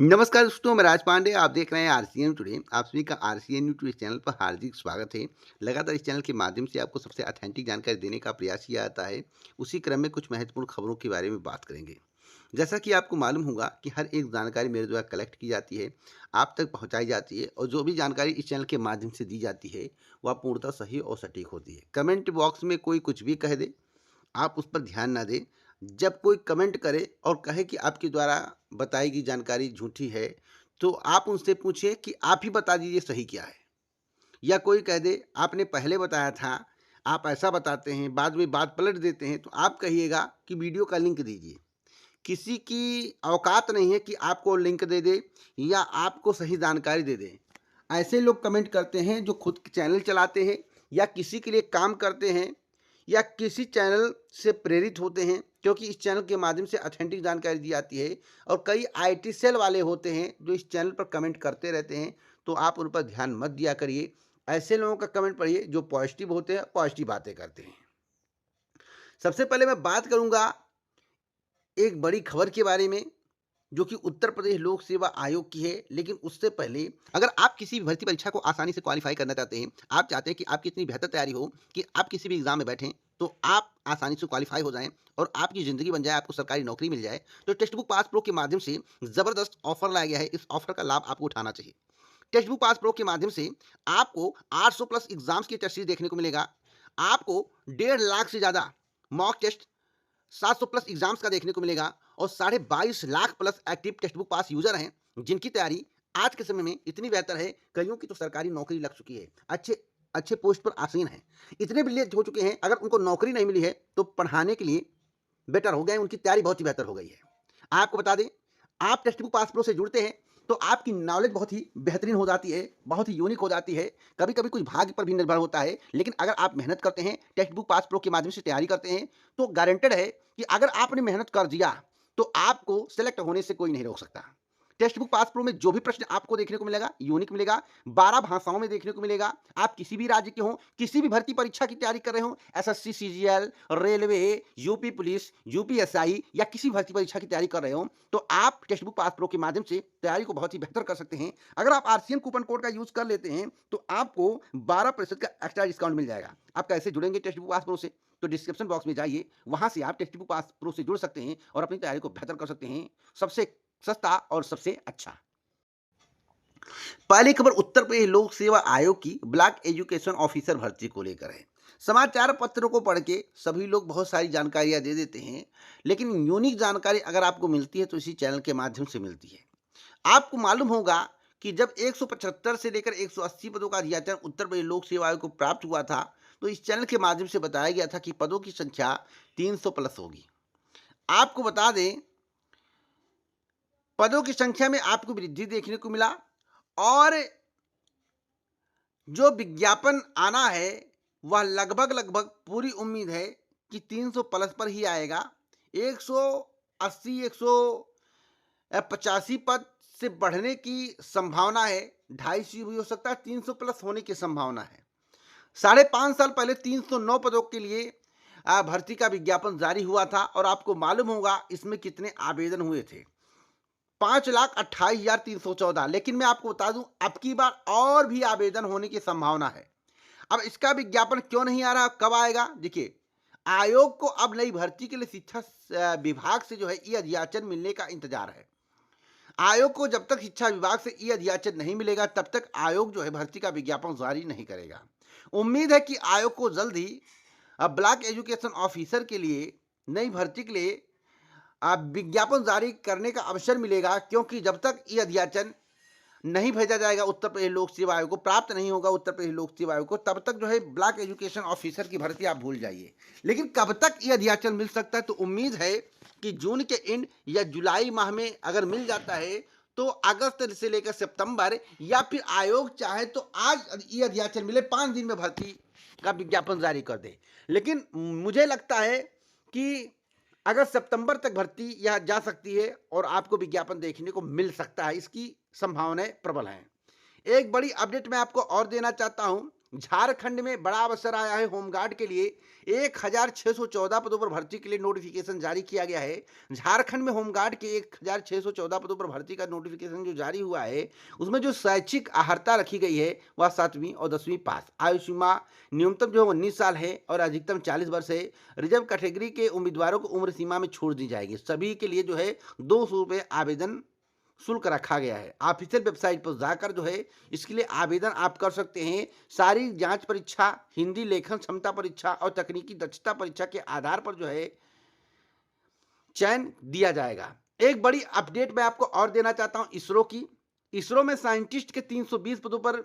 नमस्कार दोस्तों, मैं राज पांडे। आप देख रहे हैं आरसीएन टुडे। आप सभी का आरसीएन न्यूज़ टुडे चैनल पर हार्दिक स्वागत है। लगातार इस चैनल के माध्यम से आपको सबसे ऑथेंटिक जानकारी देने का प्रयास किया जाता है। उसी क्रम में कुछ महत्वपूर्ण खबरों के बारे में बात करेंगे। जैसा कि आपको मालूम होगा कि हर एक जानकारी मेरे द्वारा कलेक्ट की जाती है, आप तक पहुंचाई जाती है और जो भी जानकारी इस चैनल के माध्यम से दी जाती है, वह पूर्णतः सही और सटीक होती है। कमेंट बॉक्स में कोई कुछ भी कह दे, आप उस पर ध्यान ना दें। जब कोई कमेंट करे और कहे कि आपके द्वारा बताई गई जानकारी झूठी है, तो आप उनसे पूछिए कि आप ही बता दीजिए सही क्या है। या कोई कह दे आपने पहले बताया था, आप ऐसा बताते हैं, बाद में बात पलट देते हैं, तो आप कहिएगा कि वीडियो का लिंक दीजिए। किसी की औकात नहीं है कि आपको लिंक दे दे या आपको सही जानकारी दे दे। ऐसे लोग कमेंट करते हैं जो खुद चैनल चलाते हैं या किसी के लिए काम करते हैं या किसी चैनल से प्रेरित होते हैं, क्योंकि इस चैनल के माध्यम से ऑथेंटिक जानकारी दी जाती है। और कई आईटी सेल वाले होते हैं जो इस चैनल पर कमेंट करते रहते हैं, तो आप उन पर ध्यान मत दिया करिए। ऐसे लोगों का कमेंट पढ़िए जो पॉजिटिव होते हैं, पॉजिटिव बातें करते हैं। सबसे पहले मैं बात करूंगा एक बड़ी खबर के बारे में, जो कि उत्तर प्रदेश लोक सेवा आयोग की है। लेकिन उससे पहले, अगर आप किसी भी भर्ती परीक्षा को आसानी से क्वालिफाई करना चाहते हैं, आप चाहते हैं कि आपकी इतनी बेहतर तैयारी हो कि आप किसी भी एग्जाम में बैठें तो आप आसानी से क्वालिफाई हो जाएं और आपकी ज़िंदगी बन जाए, आपको सरकारी नौकरी मिल जाए, तो टेक्स्ट बुक पास प्रो के माध्यम से ज़बरदस्त ऑफर लाया गया है। इस ऑफर का लाभ आपको उठाना चाहिए। टेक्स्ट बुक पास प्रो के माध्यम से आपको 800 प्लस एग्जाम्स की टेस्ट सीरीज देखने को मिलेगा। आपको 1.5 लाख से ज़्यादा मॉक टेस्ट, 700 प्लस एग्जाम्स का देखने को मिलेगा और 22.5 lakh plus active text book pass user हैं, जिनकी तैयारी आज के समय में इतनी बेहतर है, कईयों की तो सरकारी नौकरी लग चुकी है, अच्छे अच्छे पोस्ट पर आसीन है। इतने ब्रिलियंट हो चुके हैं, अगर उनको नौकरी नहीं मिली है तो पढ़ाने के लिए बेटर हो गए, उनकी तैयारी बहुत ही बेहतर हो गई है। आपको बता दें, आप टेक्स्ट बुक पास प्रो से जुड़ते हैं तो आपकी नॉलेज बहुत ही बेहतरीन हो जाती है, बहुत ही यूनिक हो जाती है। कभी कभी कुछ भाग्य पर भी निर्भर होता है, लेकिन अगर आप मेहनत करते हैं, टेक्स्ट बुक पास प्रो के माध्यम से तैयारी करते हैं, तो गारंटेड है कि अगर आपने मेहनत कर दिया तो आपको सेलेक्ट होने से कोई नहीं रोक सकता। टेक्स्ट बुक पास प्रो में जो भी प्रश्न आपको देखने को मिलेगा, यूनिक मिलेगा, 12 भाषाओं में देखने को मिलेगा। आप किसी भी राज्य के हों, किसी भी भर्ती परीक्षा की तैयारी कर रहे हो, SSC, CGL, railway, UP police, UPSI या किसी भर्ती परीक्षा की तैयारी कर रहे हो, तो आप टेक्स्ट बुक पास प्रो के माध्यम से तैयारी को बहुत ही बेहतर कर सकते हैं। अगर आप आरसीएन कूपन कोड का यूज कर लेते हैं तो आपको 12% का एक्स्ट्रा डिस्काउंट मिल जाएगा। आप कैसे जुड़ेंगे टेक्स्ट बुक पास प्रो से? तो डिस्क्रिप्शन बॉक्स में जाइए, वहां से आप टेक्स्ट बुक पास प्रो से जुड़ सकते हैं और अपनी तैयारी को बेहतर कर सकते हैं, सबसे सस्ता और सबसे अच्छा। पहली खबर उत्तर प्रदेश लोक सेवा आयोग की ब्लॉक एजुकेशन ऑफिसर भर्ती को लेकर है। समाचार पत्रों को पढ़ के सभी लोग बहुत सारी जानकारियां दे देते हैं, लेकिन यूनिक जानकारी अगर आपको मिलती है तो इसी चैनल के माध्यम से मिलती है। आपको मालूम होगा कि जब 175 से लेकर 180 पदों का अधियाचन उत्तर प्रदेश लोक सेवा आयोग को प्राप्त हुआ था, तो इस चैनल के माध्यम से बताया गया था कि पदों की संख्या 300 प्लस होगी। आपको बता दें, पदों की संख्या में आपको वृद्धि देखने को मिला और जो विज्ञापन आना है वह लगभग लगभग पूरी उम्मीद है कि 300 प्लस पर ही आएगा। 180 185 पद से बढ़ने की संभावना है, 250 भी हो सकता है, 300 प्लस होने की संभावना है। 5.5 साल पहले 309 पदों के लिए भर्ती का विज्ञापन जारी हुआ था और आपको मालूम होगा इसमें कितने आवेदन हुए थे, 5,28,314। लेकिन मैं आपको बता दूं, अब की बार और भी आवेदन होने की संभावना है। अब इसका विज्ञापन क्यों नहीं आ रहा, कब आएगा? देखिए, आयोग को अब नई भर्ती के लिए शिक्षा विभाग से जो है ई अधियाचन मिलने का इंतजार है। आयोग को जब तक शिक्षा विभाग से ई अधियाचन नहीं मिलेगा, तब तक आयोग जो है भर्ती का विज्ञापन जारी नहीं करेगा। उम्मीद है कि आयोग को जल्द ही ब्लॉक एजुकेशन ऑफिसर के लिए नई भर्ती के लिए विज्ञापन जारी करने का अवसर मिलेगा, क्योंकि जब तक ये अध्याचन नहीं भेजा जाएगा उत्तर प्रदेश लोक सेवा आयोग को, प्राप्त नहीं होगा उत्तर प्रदेश लोक सेवा आयोग को, तब तक जो है ब्लॉक एजुकेशन ऑफिसर की भर्ती आप भूल जाइए। लेकिन कब तक ये अध्याचन मिल सकता है? तो उम्मीद है कि जून के एंड या जुलाई माह में अगर मिल जाता है तो अगस्त से लेकर सितंबर, या फिर आयोग चाहे तो आज ये अध्याचन मिले, 5 दिन में भर्ती का विज्ञापन जारी कर दे। लेकिन मुझे लगता है कि अगर सितंबर तक भर्ती यह जा सकती है और आपको विज्ञापन देखने को मिल सकता है, इसकी संभावनाएं प्रबल हैं। एक बड़ी अपडेट मैं आपको और देना चाहता हूं झारखंड में बड़ा अवसर आया है होमगार्ड के लिए। 1614 पदों पर भर्ती के लिए नोटिफिकेशन जारी किया गया है। झारखंड में होमगार्ड के 1614 पदों पर भर्ती का नोटिफिकेशन जो जारी हुआ है, उसमें जो शैक्षिक अर्हता रखी गई है वह 7वीं और 10वीं पास। आयु सीमा न्यूनतम जो है 19 साल है और अधिकतम 40 वर्ष है। रिजर्व कैटेगरी के उम्मीदवारों को उम्र सीमा में छूट दी जाएगी। सभी के लिए जो है 200 रुपये आवेदन शुल्क रखा गया है। ऑफिशियल वेबसाइट पर जाकर जो है इसके लिए आवेदन आप कर सकते हैं। शारीरिक जांच परीक्षा, हिंदी लेखन क्षमता परीक्षा और तकनीकी दक्षता परीक्षा के आधार पर जो है चयन दिया जाएगा। एक बड़ी अपडेट मैं आपको और देना चाहता हूं इसरो की। इसरो में साइंटिस्ट के 320 पदों पर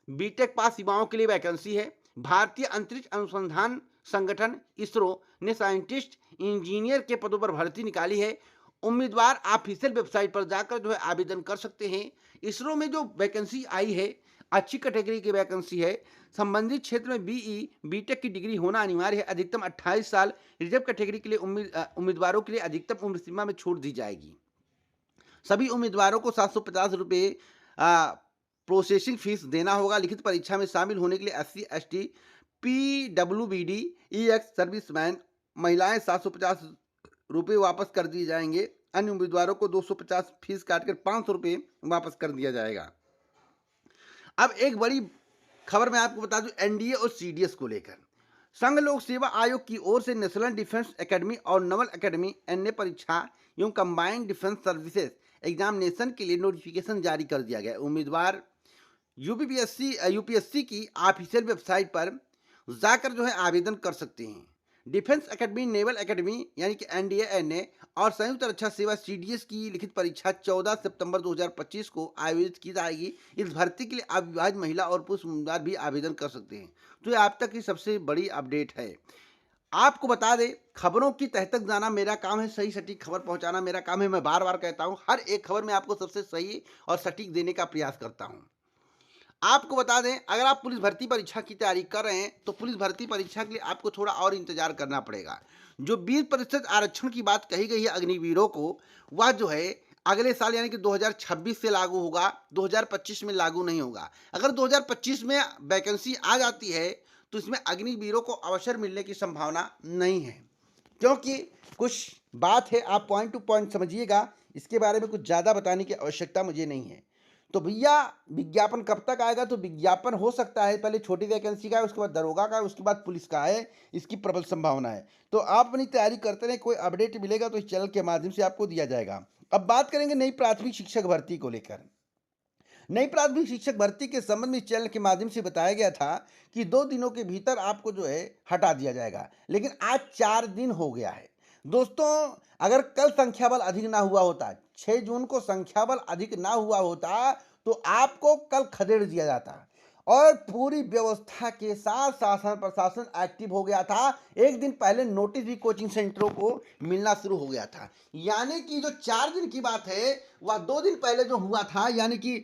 बीटेक पास युवाओं के लिए वैकेंसी है। भारतीय अंतरिक्ष अनुसंधान संगठन इसरो ने साइंटिस्ट इंजीनियर के पदों पर भर्ती निकाली है। उम्मीदवार ऑफिशियल वेबसाइट पर जाकर जो है आवेदन कर सकते हैं। इसरो में जो वैकेंसी आई है अच्छी कैटेगरी की वैकेंसी है। संबंधित क्षेत्र में बीई बीटेक की डिग्री होना अनिवार्य है। अधिकतम 28 साल। रिजर्व कैटेगरी के लिए उम्मीदवारों के लिए अधिकतम उम्र सीमा में छूट दी जाएगी। सभी उम्मीदवारों को 750 रुपये प्रोसेसिंग फीस देना होगा। लिखित परीक्षा में शामिल होने के लिए SC ST PWBD EX serviceman महिलाएं 750 रुपये वापस कर दिए जाएंगे। अन्य उम्मीदवारों को 250 फीस काटकर 500 रुपये वापस कर दिया जाएगा। अब एक बड़ी खबर मैं आपको बता दूं एनडीए और सीडीएस को लेकर। संघ लोक सेवा आयोग की ओर से नेशनल डिफेंस एकेडमी और नवल एकेडमी एनए परीक्षा एवं कंबाइंड डिफेंस सर्विसेज एग्जामिनेशन के लिए नोटिफिकेशन जारी कर दिया गया। उम्मीदवार यूपीएससी की ऑफिशियल वेबसाइट पर जाकर जो है आवेदन कर सकते हैं। डिफेंस एकेडमी, नेवल एकेडमी यानी कि एनडीए एनए और संयुक्त रक्षा सेवा सीडीएस की लिखित परीक्षा 14 सितंबर 2025 को आयोजित की जाएगी। इस भर्ती के लिए अविवाहित महिला और पुरुष उम्मीदवार भी आवेदन कर सकते हैं। तो ये आप तक की सबसे बड़ी अपडेट है। आपको बता दें, खबरों की तह तक जाना मेरा काम है, सही सटीक खबर पहुंचाना मेरा काम है। मैं बार बार कहता हूं, हर एक खबर में आपको सबसे सही और सटीक देने का प्रयास करता हूं। आपको बता दें, अगर आप पुलिस भर्ती परीक्षा की तैयारी कर रहे हैं तो पुलिस भर्ती परीक्षा के लिए आपको थोड़ा और इंतजार करना पड़ेगा। जो 20% आरक्षण की बात कही गई है अग्निवीरों को, वह जो है अगले साल यानी कि 2026 से लागू होगा, 2025 में लागू नहीं होगा। अगर 2025 में वैकेंसी आ जाती है तो इसमें अग्निवीरों को अवसर मिलने की संभावना नहीं है, क्योंकि कुछ बात है, आप पॉइंट टू पॉइंट समझिएगा। इसके बारे में कुछ ज़्यादा बताने की आवश्यकता मुझे नहीं है। तो भैया विज्ञापन कब तक आएगा? तो विज्ञापन हो सकता है पहले छोटी वैकेंसी का है, उसके बाद दरोगा का है, उसके बाद पुलिस का है। इसकी प्रबल संभावना है। तो आप अपनी तैयारी करते रहें, कोई अपडेट मिलेगा तो इस चैनल के माध्यम से आपको दिया जाएगा। अब बात करेंगे नई प्राथमिक शिक्षक भर्ती को लेकर। नई प्राथमिक शिक्षक भर्ती के संबंध में इस चैनल के माध्यम से बताया गया था कि 2 दिनों के भीतर आपको जो है हटा दिया जाएगा, लेकिन आज 4 दिन हो गया है। दोस्तों, अगर कल संख्या बल अधिक ना हुआ होता, 6 जून को संख्या बल अधिक ना हुआ होता, तो आपको कल खदेड़ दिया जाता और पूरी व्यवस्था के साथ शासन प्रशासन एक्टिव हो गया था। एक दिन पहले नोटिस भी कोचिंग सेंटरों को मिलना शुरू हो गया था। यानी कि जो 4 दिन की बात है वह 2 दिन पहले जो हुआ था, यानी कि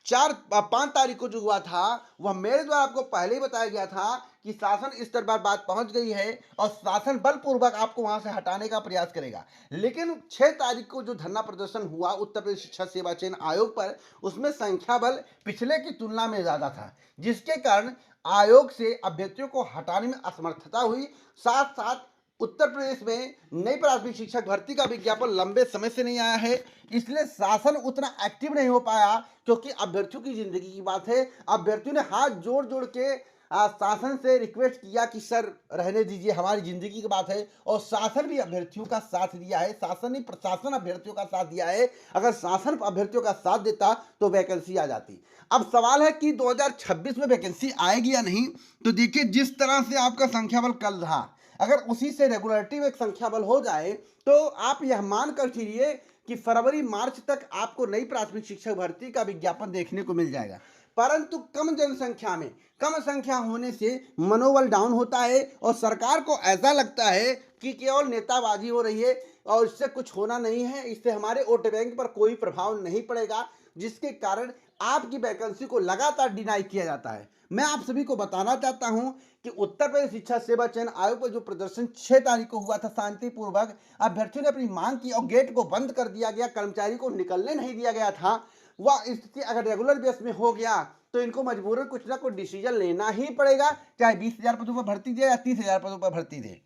5 तारीख को जो हुआ था, वह मेरे द्वारा आपको पहले ही बताया गया था कि शासन स्तर पर बात पहुंच गई है और शासन बलपूर्वक आपको वहां से हटाने का प्रयास करेगा। लेकिन 6 तारीख को जो धरना प्रदर्शन हुआ उत्तर प्रदेश शिक्षा सेवा चयन आयोग पर, उसमें संख्या बल पिछले की तुलना में ज्यादा था, जिसके कारण आयोग से अभ्यर्थियों को हटाने में असमर्थता हुई। साथ साथ उत्तर प्रदेश में नई प्राथमिक शिक्षक भर्ती का विज्ञापन लंबे समय से नहीं आया है, इसलिए शासन उतना एक्टिव नहीं हो पाया, क्योंकि अभ्यर्थियों की जिंदगी की बात है। अभ्यर्थियों ने हाथ जोड़ जोड़ के शासन से रिक्वेस्ट किया कि सर रहने दीजिए, हमारी जिंदगी की बात है, और शासन भी अभ्यर्थियों का साथ दिया है। शासन ही प्रशासन अभ्यर्थियों का साथ दिया है। अगर शासन अभ्यर्थियों का साथ देता तो वैकेंसी आ जाती। अब सवाल है कि 2026 में वैकेंसी आएगी या नहीं। तो देखिए, जिस तरह से आपका संख्या बल कल रहा, अगर उसी से रेगुलरिटी में एक संख्या बल हो जाए तो आप यह मान कर चलिए कि फरवरी मार्च तक आपको नई प्राथमिक शिक्षक भर्ती का विज्ञापन देखने को मिल जाएगा। परंतु कम जनसंख्या में कम संख्या होने से मनोबल डाउन होता है और सरकार को ऐसा लगता है कि केवल नेताबाजी हो रही है और इससे कुछ होना नहीं है, इससे हमारे वोट बैंक पर कोई प्रभाव नहीं पड़ेगा, जिसके कारण आपकी वैकेंसी को लगातार डिनाई किया जाता है। मैं आप सभी को बताना चाहता हूं कि उत्तर प्रदेश शिक्षा सेवा चयन आयोग पर जो प्रदर्शन 6 तारीख को हुआ था शांतिपूर्वक, अभ्यर्थियों ने अपनी मांग की और गेट को बंद कर दिया गया, कर्मचारी को निकलने नहीं दिया गया था। वह स्थिति अगर रेगुलर बेस में हो गया तो इनको मजबूरन कुछ ना कुछ डिसीजन लेना ही पड़ेगा, चाहे 20,000 पदों पर भर्ती दे या 30,000 पदों पर भर्ती दे।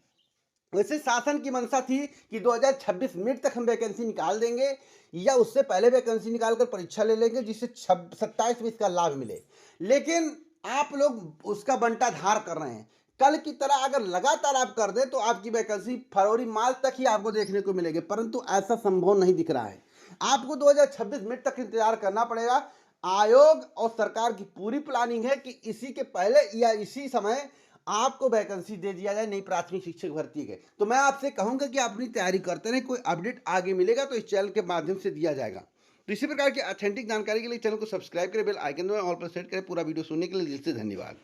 वैसे शासन की मंशा थी कि 2026 मिड तक हम वैकेंसी निकाल देंगे या उससे पहले वैकेंसी निकाल कर परीक्षा ले लेंगे जिससे 27 में इसका लाभ मिले, लेकिन आप लोग उसका बंटा धार कर रहे हैं। कल की तरह अगर लगातार आप कर दें तो आपकी वैकेंसी फरवरी मार्च तक ही आपको देखने को मिलेगी, परंतु ऐसा संभव नहीं दिख रहा है। आपको 2026 मिड तक इंतजार करना पड़ेगा। आयोग और सरकार की पूरी प्लानिंग है कि इसी के पहले या इसी समय आपको वैकेंसी दे दिया जाए नई प्राथमिक शिक्षक भर्ती के। तो मैं आपसे कहूंगा कि आप अपनी तैयारी करते रहें, कोई अपडेट आगे मिलेगा तो इस चैनल के माध्यम से दिया जाएगा। तो इसी प्रकार की ऑथेंटिक जानकारी के लिए चैनल को सब्सक्राइब करें, बेल आइकन दबाएं, ऑल पर सेट करें। पूरा वीडियो सुनने के लिए दिल से धन्यवाद।